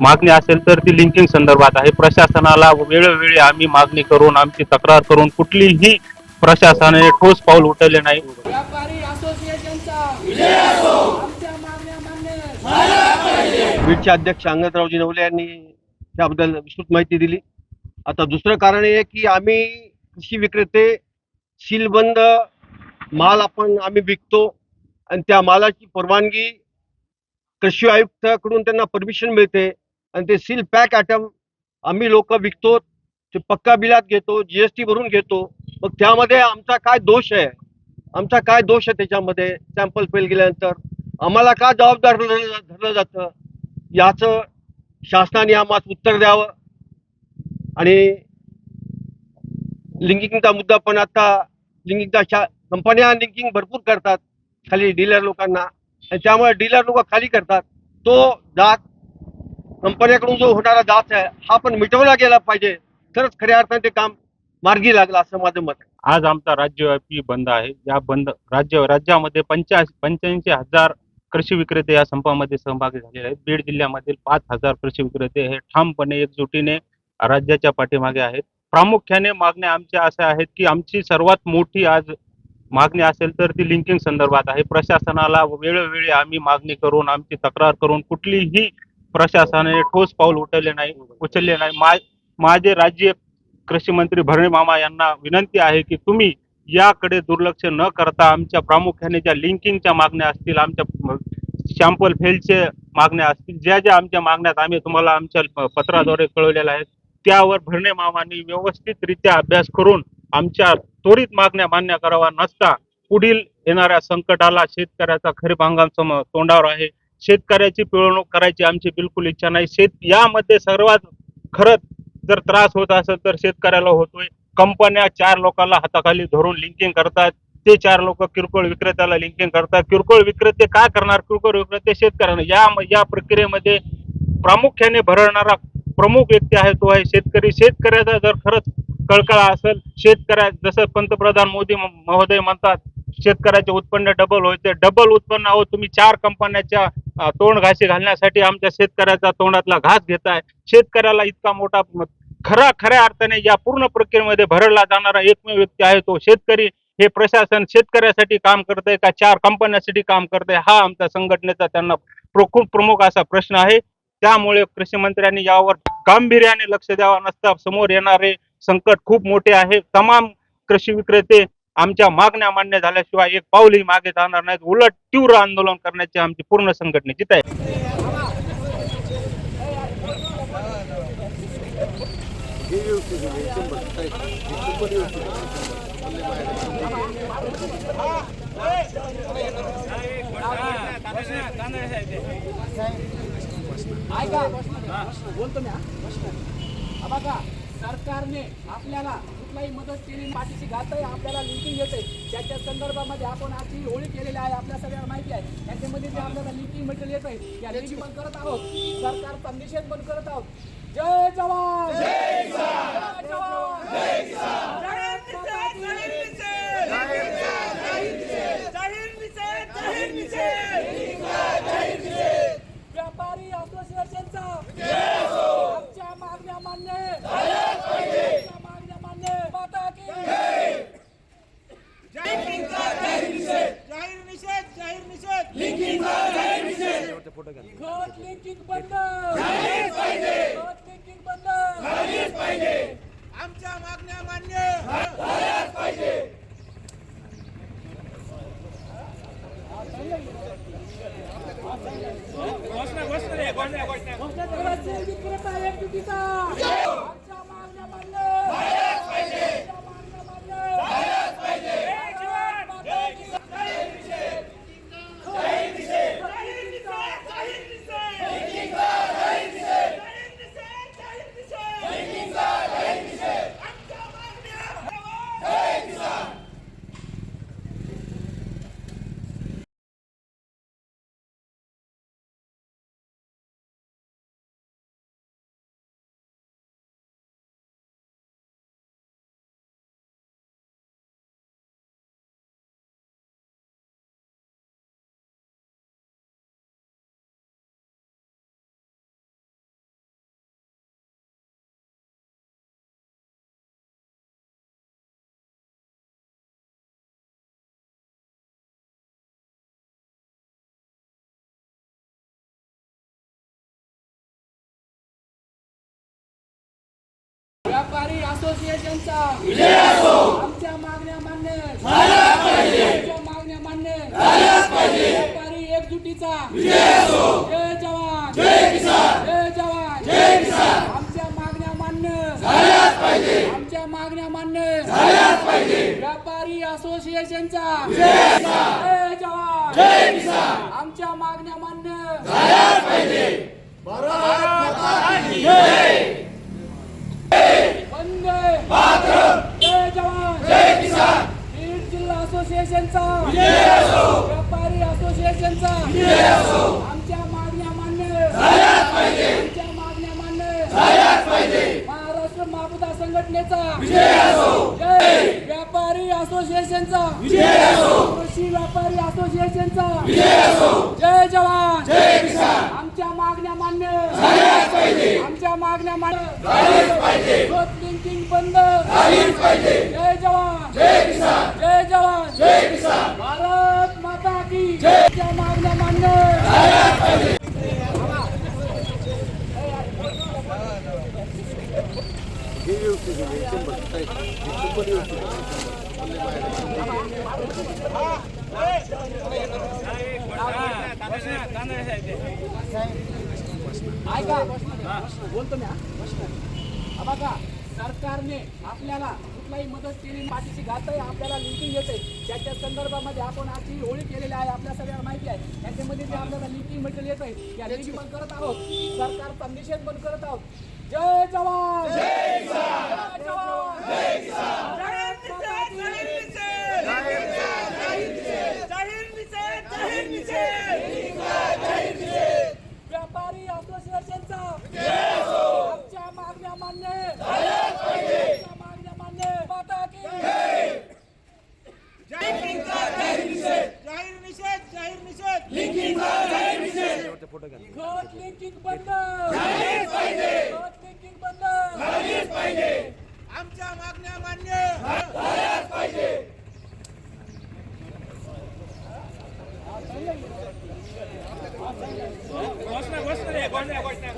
मागणी असेल तर ती लिंकिंग संदर्भात आहे. प्रशासनाला वेळोवेळी आम्ही मागणी करून आमची तक्रार करून कुठलीही प्रशासनाने ठोस पाऊल उचलले नाही. व्यापारी असोसिएशनचा विजय असो. आमच्या मागण्या मान्य झाल्या पाहिजे. बीडचे अध्यक्ष अंगदरावजी नवले यांनी त्याबद्दल विस्तृत माहिती दिली. आता दुसरं कारण हे की आम्ही कृषी विक्रेते सीलबंद माल आम्ही विकतो आणि त्या मालाची परवानगी कृषी आयुक्ताकडून त्यांना परमिशन मिळते आणि ते सील पॅक आयटम आम्ही लोक विकतो, ते पक्का बिलात घेतो, GST भरून घेतो. मग त्यामध्ये आमचा काय दोष आहे? आमचा काय दोष आहे त्याच्यामध्ये? सॅम्पल फेल गेल्यानंतर आम्हाला का जबाबदार धरलं जातं? याचं शासनाने आम्हाला उत्तर द्यावं. आणि लिंकिंगचा मुद्दा पण आता लिंकिंगचा कंपन्या लिंकिंग भरपूर करतात खाली डीलर लोकांना आणि त्यामुळे डीलर लोक खाली करतात. तो जात कंपन्याकडून जो होणारा जात आहे हा पण मिटवला गेला पाहिजे, तरच खऱ्या अर्थाने ते काम मार्गी लागलं असं माझं मत आहे. आज आमचा राज्यव्यापी बंद आहे. या बंद राज्यामध्ये 85,000 कृषी विक्रेते या संपामध्ये सहभागी झालेले आहेत. बीड जिल्ह्यामधील 5,000 कृषी विक्रेते हे ठामपणे एकजुटीने राज्याच्या पाठीमागे आहेत. प्रामुख्याने मागण्या आमच्या अशा आहेत की आमची सर्वात मोठी आज मागणी असेल तर ती लिंकिंग संदर्भात आहे. प्रशासनाला वेळोवेळी आम्ही मागणी करून आमची तक्रार करून कुठलीही प्रशासनाने ठोस पाऊल उचलले नाही. माझे राज्य कृषी मंत्री भरणे मामा यांना विनंती आहे की तुम्ही याकडे दुर्लक्ष न करता आमच्या प्रामुख्याने ज्या लिंकिंगच्या मागण्या असतील, आमच्या सॅम्पल फेलचे मागण्या असतील, ज्या आमच्या मागण्यात आम्ही तुम्हाला आमच्या पत्राद्वारे कळवलेल्या आहेत, त्यावर भरणे मामांनी व्यवस्थितरित्या अभ्यास करून आमच्या त्वरित मागण्या मान्य करावा. नसता पुढील येणाऱ्या संकटाला शेतकऱ्याचा खरीप हंगाम तोंडावर आहे. शेतकऱ्याची पिळवणूक करायची आमची बिलकुल इच्छा नाही. यामध्ये सर्वात खरंच जर त्रास होत असेल तर शेतकऱ्याला होतोय. कंपन्या 4 लोकांना हाताखाली धरून लिंकिंग करतात. ते 4 लोक किरकोळ विक्रेत्याला लिंकिंग करतात. किरकोळ विक्रेते काय करणार? किरकोळ विक्रेते शेतकऱ्यांना या प्रक्रियेमध्ये प्रामुख्याने भरडणारा प्रमुख व्यक्ती आहे तो आहे शेतकरी. शेतकऱ्याचा जर खरंच कळकळा असेल, जसं पंतप्रधान मोदी महोदय म्हणतात शेतकऱ्याचे उत्पन्न डबल होते. डबल उत्पन्न तुम्ही 4 कंपन्याच्या तोंड घाशी घालण्यासाठी आमच्या शेतकऱ्याचा तोंडातला घास घेताय. शेतकऱ्याला इतका मोठा खऱ्या अर्थाने या पूर्ण प्रक्रियेमध्ये भरडला जाणारा एकमेव व्यक्ती आहे तो शेतकरी. हे प्रशासन शेतकऱ्यासाठी काम करतंय का 4 कंपन्यांसाठी काम करतंय? हा आमच्या संघटनेचा त्यांना खूप प्रमुख असा प्रश्न आहे. त्यामुळे कृषी मंत्र्यांनी यावर गांभीर्याने लक्ष द्यावं. नसता समोर येणारे संकट खूप मोठे आहे. तमाम कृषी विक्रेते आमच्या मागण्या मान्य झाल्याशिवाय एक पाऊलही मागे जाणार नाहीत. उलट तीव्र आंदोलन करण्याची आमची पूर्ण संघटनेची तयारी. बोलतो मी बघा, सरकारने आपल्याला कुठलाही मदत केली पाठीशी घात आहे, आपल्याला लिंकिंग येते. त्याच्या संदर्भामध्ये आपण आजची होळी केलेली आहे, आपल्या सगळ्यांना माहिती आहे. त्याच्यामध्ये जे आपल्याला लिंकिंग मटेरियल येत आहे त्या लिंकिंग पण करत आहोत. सरकारचा निषेध पण करत आहोत. जय जवान जय किसान, जय जवान जय किसान, जय किसान जय किसान, जय किसान जय किसान, जय किसान जय किसान. व्यापारी असोसिएशनचा जय असो. आमच्या मागण्या मान्य झाल्या पाहिजे. आमच्या मागण्या मान्य. माता की जय. जय किसान जय निषेध, जाहीर निषेध, जाहीर निषेध. लिंकिंगचा जाहीर निषेध. खत लिंकिंग बंद झालीच पाहिजे. खत लिंकिंग बंद झालीच पाहिजे. आमच्या मागण्या मान्य झाल्याच पाहिजे. विक्रेता एकजुटीचा व्यापारी असोसिएशनचा आमच्या मागण्या मान्य आमच्या मागण्या मान्य व्यापारी एकजुटीचा जय जवान जय जवान आमच्या मागण्या मान्य आमच्या मागण्या मान्य व्यापारी असोसिएशनचा जय जवान आमच्या मागण्या मान्य वंदे जय जवान बीड जिल्हा असोसिएशनचा व्यापारी असोसिएशनचा आमच्या मागण्या मान्य आमच्या मागण्या मान्य महाराष्ट्र महापुदा संघटनेचा जय व्यापारी असोसिएशनचा कृषी व्यापारी असोसिएशनचा जय जवान आमच्या मागण्या मान्य आमच्या मागण्या मान्य रोज लिंकिंग बंद जय जवान जय जवान भारत माता की आमच्या मागण्या मान्य ऐका बोलतो मी बघा सरकारने आपल्याला कुठलाही मदत केली पाठीशी घात आहे आपल्याला लिंकिंग येते त्याच्या संदर्भामध्ये आपण आजची होळी केलेली आहे आपल्या सगळ्यांना माहिती आहे त्याच्यामध्ये जे आपल्याला लिंकिंग मटेरियल येत आहे या लिंकिंग पण करत आहोत सरकारचा निषेध पण करत आहोत जय जवान जय जवान व्यापारी असोसिएशनचा आमच्या मागण्या मान्य आमच्या मागण्या मान्य माता की खत लिंकिंग बंद खत लिंकिंग बंद आमच्या मागण्या मान्य घोषणा